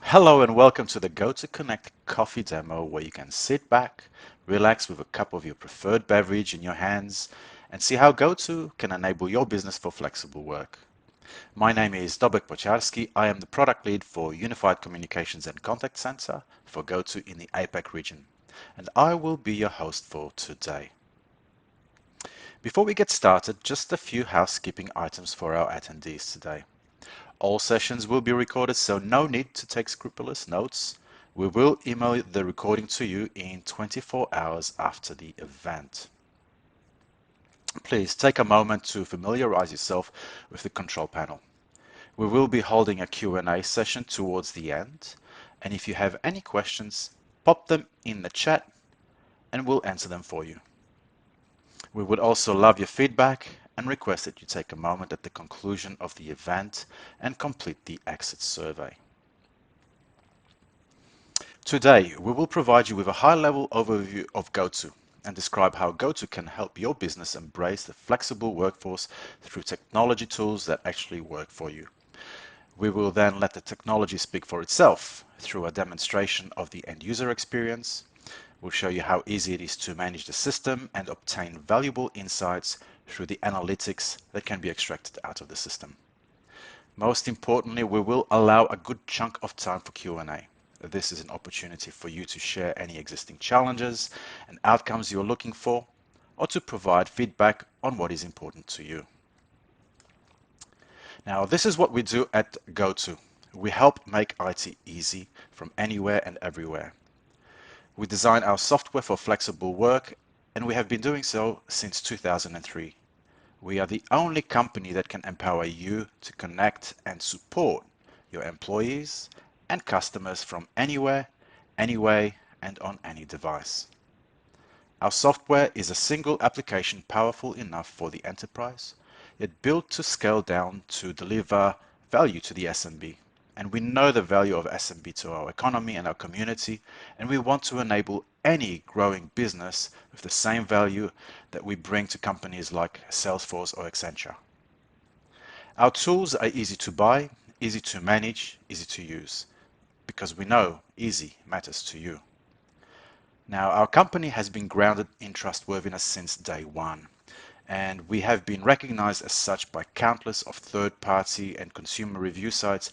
Hello and welcome to the GoTo Connect Coffee Demo, where you can sit back, relax with a cup of your preferred beverage in your hands, and see how GoTo can enable your business for flexible work. My name is Deepak. I am the product lead for Unified Communications and Contact Center for GoTo in the APAC region, and I will be your host for today. Before we get started, just a few housekeeping items for our attendees today. All sessions will be recorded, so no need to take scrupulous notes. We will email the recording to you in 24 hours after the event. Please take a moment to familiarize yourself with the control panel. We will be holding a Q&A session towards the end, and if you have any questions, pop them in the chat and we'll answer them for you. We would also love your feedback and request that you take a moment at the conclusion of the event and complete the exit survey. Today, we will provide you with a high-level overview of GoTo and describe how GoTo can help your business embrace the flexible workforce through technology tools that actually work for you. We will then let the technology speak for itself through a demonstration of the end-user experience. We'll show you how easy it is to manage the system and obtain valuable insights through the analytics that can be extracted out of the system. Most importantly, we will allow a good chunk of time for Q&A. This is an opportunity for you to share any existing challenges and outcomes you're looking for, or to provide feedback on what is important to you. Now, this is what we do at GoTo. We help make IT easy from anywhere and everywhere. We design our software for flexible work, and we have been doing so since 2003. We are the only company that can empower you to connect and support your employees and customers from anywhere, anyway, and on any device. Our software is a single application powerful enough for the enterprise, yet built to scale down to deliver value to the SMB. And we know the value of SMB to our economy and our community, and we want to enable any growing business with the same value that we bring to companies like Salesforce or Accenture. Our tools are easy to buy, easy to manage, easy to use, because we know easy matters to you. Now, our company has been grounded in trustworthiness since day one, and we have been recognized as such by countless of third-party and consumer review sites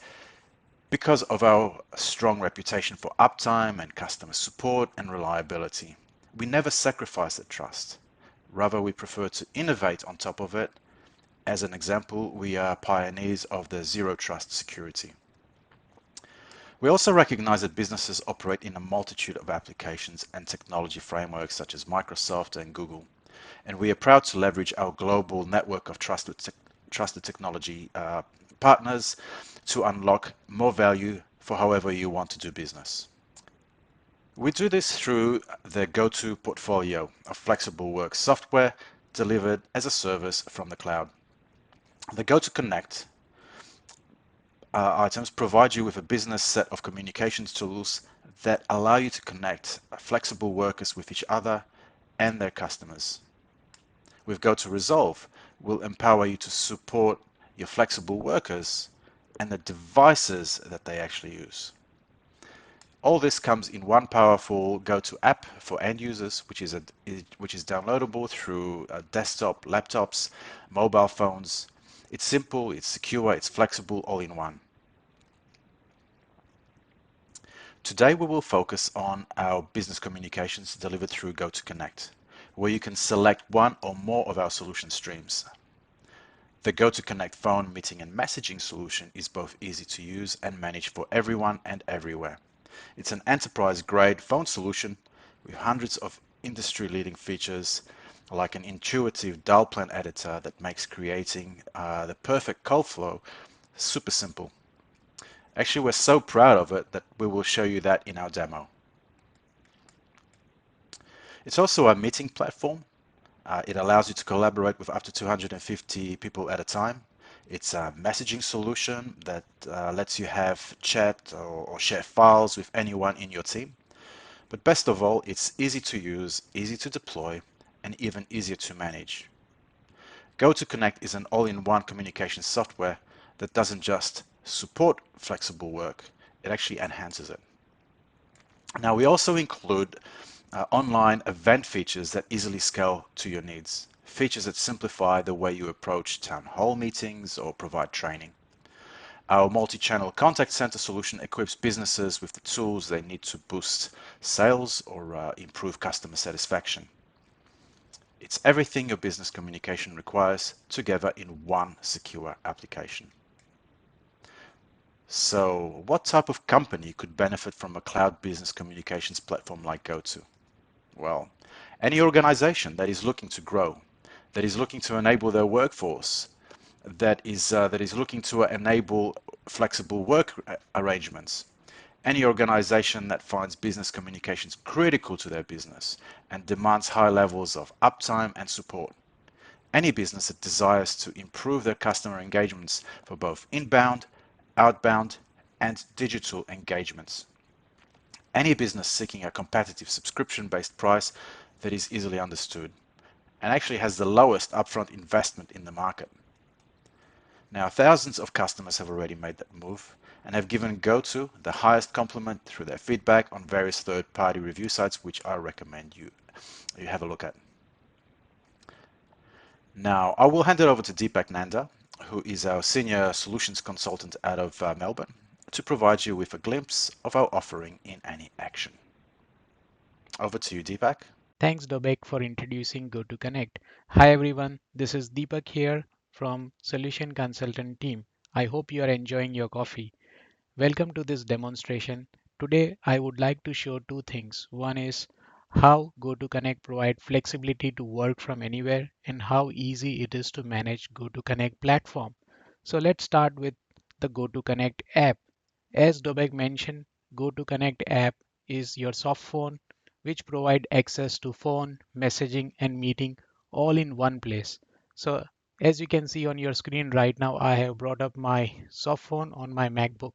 because of our strong reputation for uptime and customer support and reliability. We never sacrifice that trust. Rather, we prefer to innovate on top of it. As an example, we are pioneers of the zero trust security. We also recognize that businesses operate in a multitude of applications and technology frameworks such as Microsoft and Google, and we are proud to leverage our global network of trusted technology partners to unlock more value for however you want to do business. We do this through the GoTo portfolio of flexible work software delivered as a service from the cloud. The GoTo Connect items provide you with a business set of communications tools that allow you to connect flexible workers with each other and their customers. With GoTo Resolve, we'll empower you to support your flexible workers and the devices that they actually use. All this comes in one powerful GoTo app for end users, which is downloadable through desktop, laptops, mobile phones. It's simple, it's secure, it's flexible, all in one. Today we will focus on our business communications delivered through GoTo Connect, where you can select one or more of our solution streams. The GoTo Connect phone, meeting and messaging solution is both easy to use and manage for everyone and everywhere. It's an enterprise-grade phone solution with hundreds of industry-leading features like an intuitive dial plan editor that makes creating the perfect call flow super simple. Actually, we're so proud of it that we will show you that in our demo. It's also a meeting platform. It allows you to collaborate with up to 250 people at a time. It's a messaging solution that lets you have chat or share files with anyone in your team. But best of all, it's easy to use, easy to deploy, and even easier to manage. GoTo Connect is an all-in-one communication software that doesn't just support flexible work, It actually enhances it. Now we also include online event features that easily scale to your needs. Features that simplify the way you approach town hall meetings or provide training. Our multi-channel contact center solution equips businesses with the tools they need to boost sales or improve customer satisfaction. It's everything your business communication requires together in one secure application. So, what type of company could benefit from a cloud business communications platform like GoTo? Well, any organization that is looking to grow, that is looking to enable their workforce, that is looking to enable flexible work arrangements. Any organization that finds business communications critical to their business and demands high levels of uptime and support. Any business that desires to improve their customer engagements for both inbound, outbound, and digital engagements. Any business seeking a competitive subscription-based price that is easily understood and actually has the lowest upfront investment in the market. Now, thousands of customers have already made that move and have given GoTo the highest compliment through their feedback on various third-party review sites, which I recommend you have a look at. Now, I will hand it over to Deepak Nanda, who is our senior solutions consultant out of Melbourne, to provide you with a glimpse of our offering in any action. Over to you, Deepak. Thanks, Dobek, for introducing GoTo Connect. Hi, everyone. This is Deepak here from Solution Consultant team. I hope you are enjoying your coffee. Welcome to this demonstration. Today, I would like to show two things. One is how GoTo Connect provide flexibility to work from anywhere and how easy it is to manage GoTo Connect platform. So let's start with the GoTo Connect app. As Dobek mentioned, GoTo Connect app is your soft phone which provide access to phone, messaging and meeting all in one place. So as you can see on your screen right now, I have brought up my soft phone on my MacBook.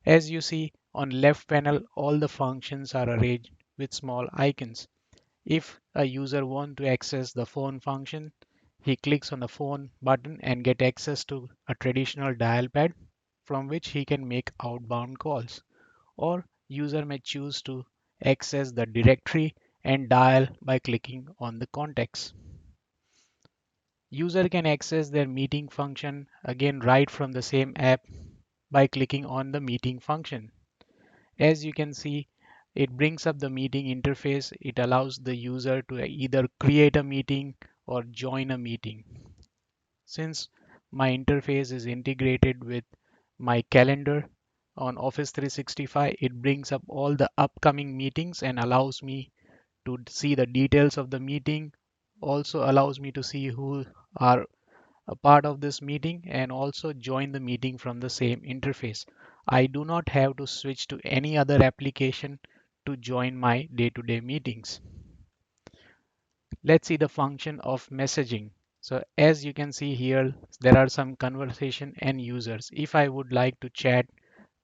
As you see on left panel, all the functions are arranged with small icons. If a user wants to access the phone function, he clicks on the phone button and get access to a traditional dial pad from which he can make outbound calls. Or user may choose to access the directory and dial by clicking on the contacts. User can access their meeting function again right from the same app by clicking on the meeting function. As you can see, it brings up the meeting interface. It allows the user to either create a meeting or join a meeting. Since my interface is integrated with my calendar on Office 365, it brings up all the upcoming meetings and allows me to see the details of the meeting, also allows me to see who are a part of this meeting and also join the meeting from the same interface. I do not have to switch to any other application to join my day-to-day meetings. Let's see the function of messaging. So as you can see here, there are some conversation and users. If I would like to chat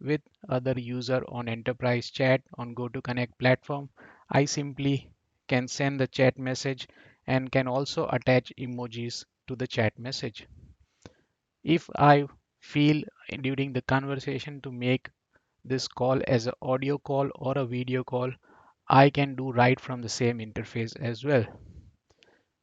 with other user on enterprise chat on GoTo Connect platform, I simply can send the chat message and can also attach emojis to the chat message. If I feel during the conversation to make this call as an audio call or a video call, I can do right from the same interface as well.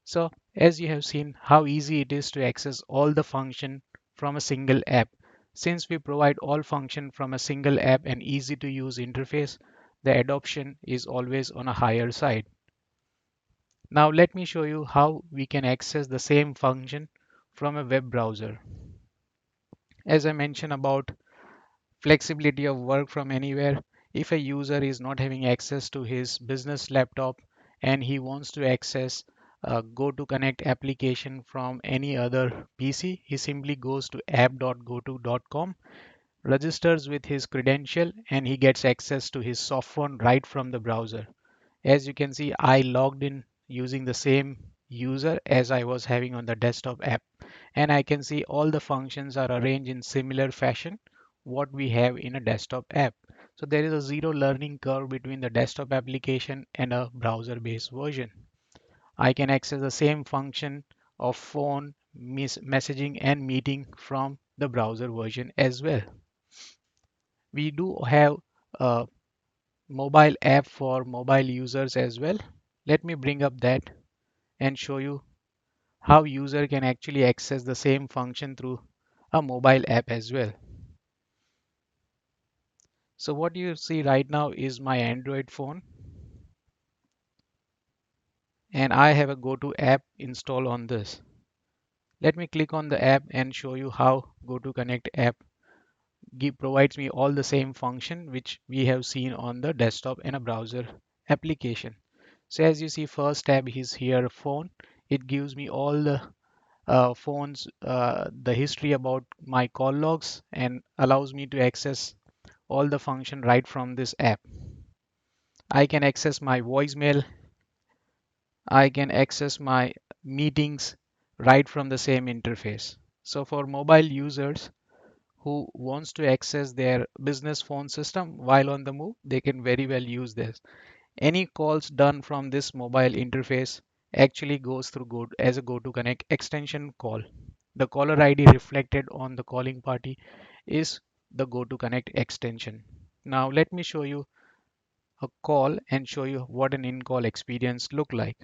So as you have seen how easy it is to access all the function from a single app. Since we provide all function from a single app and easy to use interface, the adoption is always on a higher side. Now let me show you how we can access the same function from a web browser. As I mentioned about flexibility of work from anywhere, if a user is not having access to his business laptop and he wants to access a GoTo Connect application from any other PC, he simply goes to app.goto.com, registers with his credential, and he gets access to his soft phone right from the browser. As you can see, I logged in using the same user as I was having on the desktop app, and I can see all the functions are arranged in similar fashion what we have in a desktop app. So there is a zero learning curve between the desktop application and a browser based version. I can access the same function of phone, messaging and meeting from the browser version as well. We do have a mobile app for mobile users as well. Let me bring up that and show you how user can actually access the same function through a mobile app as well. So what you see right now is my Android phone, and I have a GoTo app installed on this. Let me click on the app and show you how GoTo Connect app provides me all the same function which we have seen on the desktop and a browser application. So as you see, first tab is here, phone. It gives me all the phones, the history about my call logs, and allows me to access all the function right from this app. I can access my voicemail. I can access my meetings right from the same interface. So for mobile users who wants to access their business phone system while on the move, they can very well use this. Any calls done from this mobile interface actually goes through as a GoTo Connect extension call. The caller ID reflected on the calling party is the GoTo Connect extension. Now let me show you a call and show you what an in-call experience look like.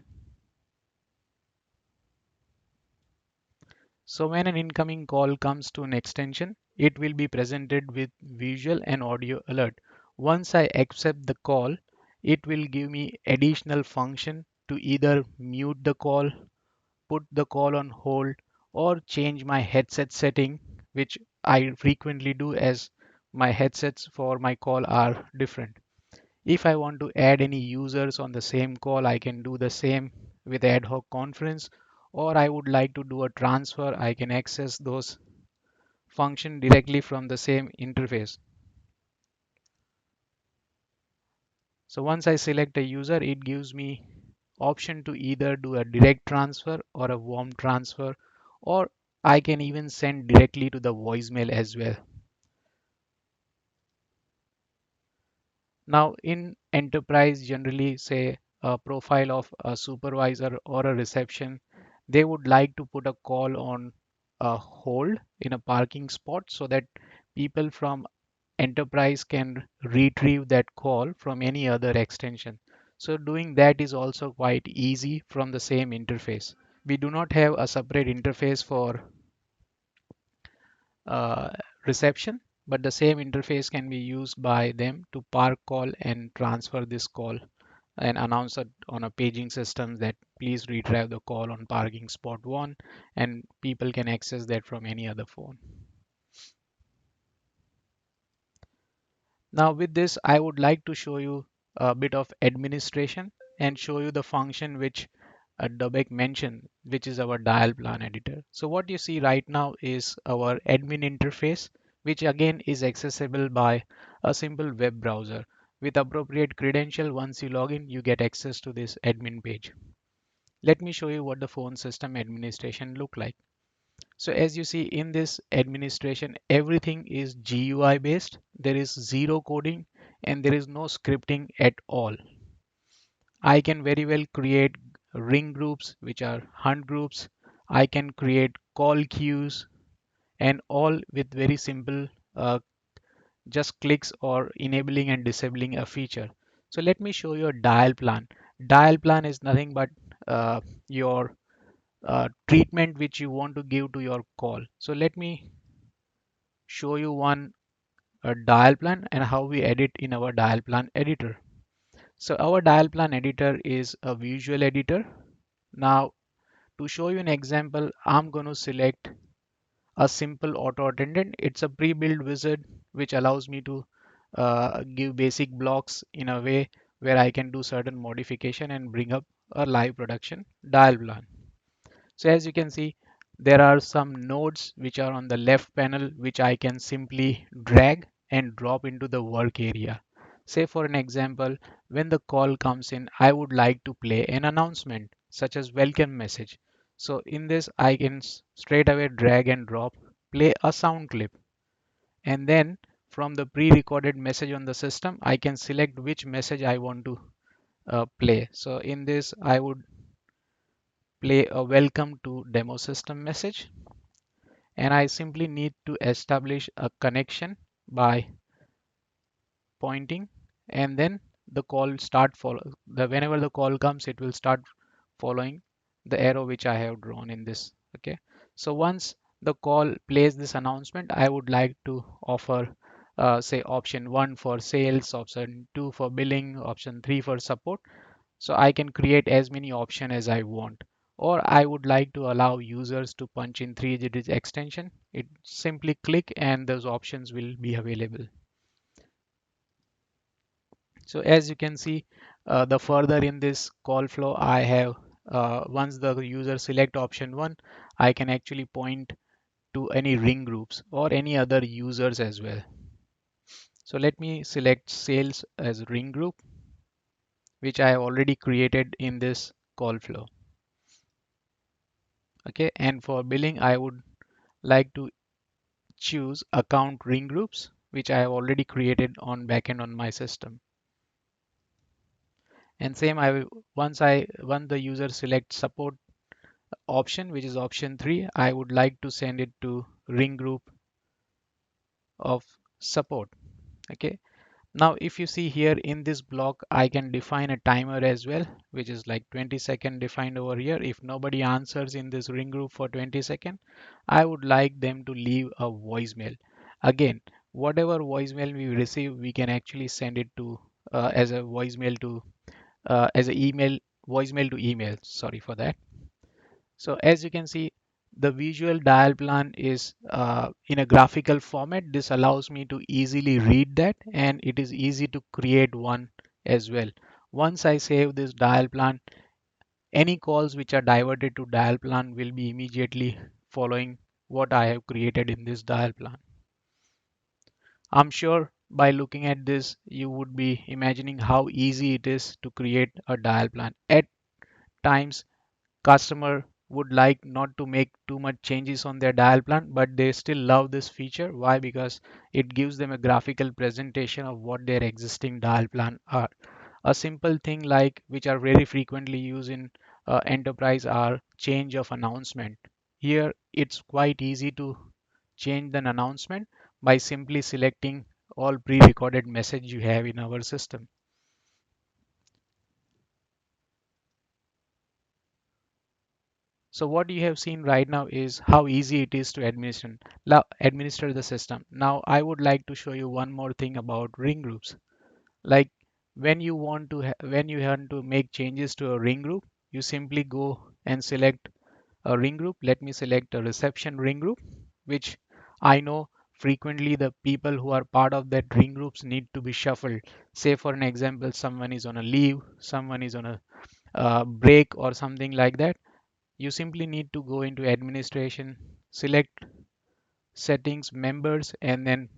So when an incoming call comes to an extension, it will be presented with visual and audio alert. Once I accept the call, it will give me additional function to either mute the call, put the call on hold, or change my headset setting, which I frequently do as my headsets for my call are different. If I want to add any users on the same call, I can do the same with ad hoc conference, or I would like to do a transfer, I can access those function directly from the same interface. So once I select a user, it gives me option to either do a direct transfer or a warm transfer, or I can even send directly to the voicemail as well. Now in enterprise, generally say a profile of a supervisor or a reception, they would like to put a call on a hold in a parking spot so that people from enterprise can retrieve that call from any other extension. So doing that is also quite easy from the same interface. We do not have a separate interface for uh, reception, but the same interface can be used by them to park call and transfer this call and announce it on a paging system that please retrieve the call on parking spot 1, and people can access that from any other phone. Now with this, I would like to show you a bit of administration and show you the function which Deepak mentioned, which is our dial plan editor. So what you see right now is our admin interface, which again is accessible by a simple web browser. With appropriate credential, once you log in, you get access to this admin page. Let me show you what the phone system administration look like. So as you see in this administration, everything is GUI based. There is zero coding and there is no scripting at all. I can very well create ring groups, which are hunt groups. I can create call queues, and all with very simple just clicks or enabling and disabling a feature. So let me show you a dial plan. Dial plan is nothing but your treatment which you want to give to your call. So let me show you one dial plan and how we edit in our dial plan editor. So our dial plan editor is a visual editor. Now to show you an example, I'm going to select a simple auto attendant. It's a pre-built wizard which allows me to give basic blocks in a way where I can do certain modification and bring up a live production dial plan. So as you can see, there are some nodes which are on the left panel, which I can simply drag and drop into the work area. Say for an example, when the call comes in, I would like to play an announcement such as welcome message. So in this, I can straight away drag and drop, play a sound clip, and then from the pre-recorded message on the system, I can select which message I want to play. So in this, I would play a welcome to demo system message, and I simply need to establish a connection by pointing, and then the call start follow the whenever the call comes, it will start following the arrow which I have drawn in this. Okay, so once the call plays this announcement, I would like to offer say option 1 for sales, option 2 for billing, option 3 for support. So I can create as many options as I want. Or I would like to allow users to punch in 3 digit extension. It simply click and those options will be available. So as you can see, the further in this call flow, I have once the user select option 1, I can actually point to any ring groups or any other users as well. So let me select sales as ring group, which I have already created in this call flow. Okay, and for billing, I would like to choose account ring groups, which I have already created on backend on my system. And same, once the user selects support option, which is option 3, I would like to send it to ring group of support. Okay. Now, if you see here in this block, I can define a timer as well, which is like 20-second defined over here. If nobody answers in this ring group for 20-second, I would like them to leave a voicemail. Again, whatever voicemail we receive, we can actually send it to as a voicemail to as a email voicemail to email. Sorry for that. So as you can see, the visual dial plan is in a graphical format. This allows me to easily read that, and it is easy to create one as well. Once I save this dial plan, any calls which are diverted to dial plan will be immediately following what I have created in this dial plan. I'm sure by looking at this, you would be imagining how easy it is to create a dial plan. At times, customer would like not to make too much changes on their dial plan, but they still love this feature. Why? Because it gives them a graphical presentation of what their existing dial plan are. A simple thing like which are very frequently used in enterprise are change of announcement. Here it's quite easy to change an announcement by simply selecting all pre-recorded message you have in our system. So what you have seen right now is how easy it is to administer the system. Now I would like to show you one more thing about ring groups. Like when you want to make changes to a ring group, you simply go and select a ring group. Let me select a reception ring group, which I know frequently the people who are part of that ring groups need to be shuffled. Say for an example, someone is on a leave, someone is on a break or something like that. You simply need to go into administration, select settings, members, and then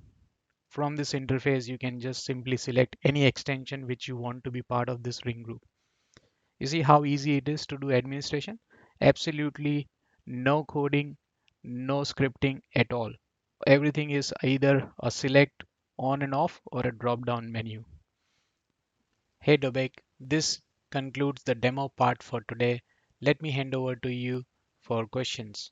from this interface, you can just simply select any extension which you want to be part of this ring group. You see how easy it is to do administration? Absolutely no coding, no scripting at all. Everything is either a select on and off or a drop down menu. Hey Dobek, this concludes the demo part for today. Let me hand over to you for questions.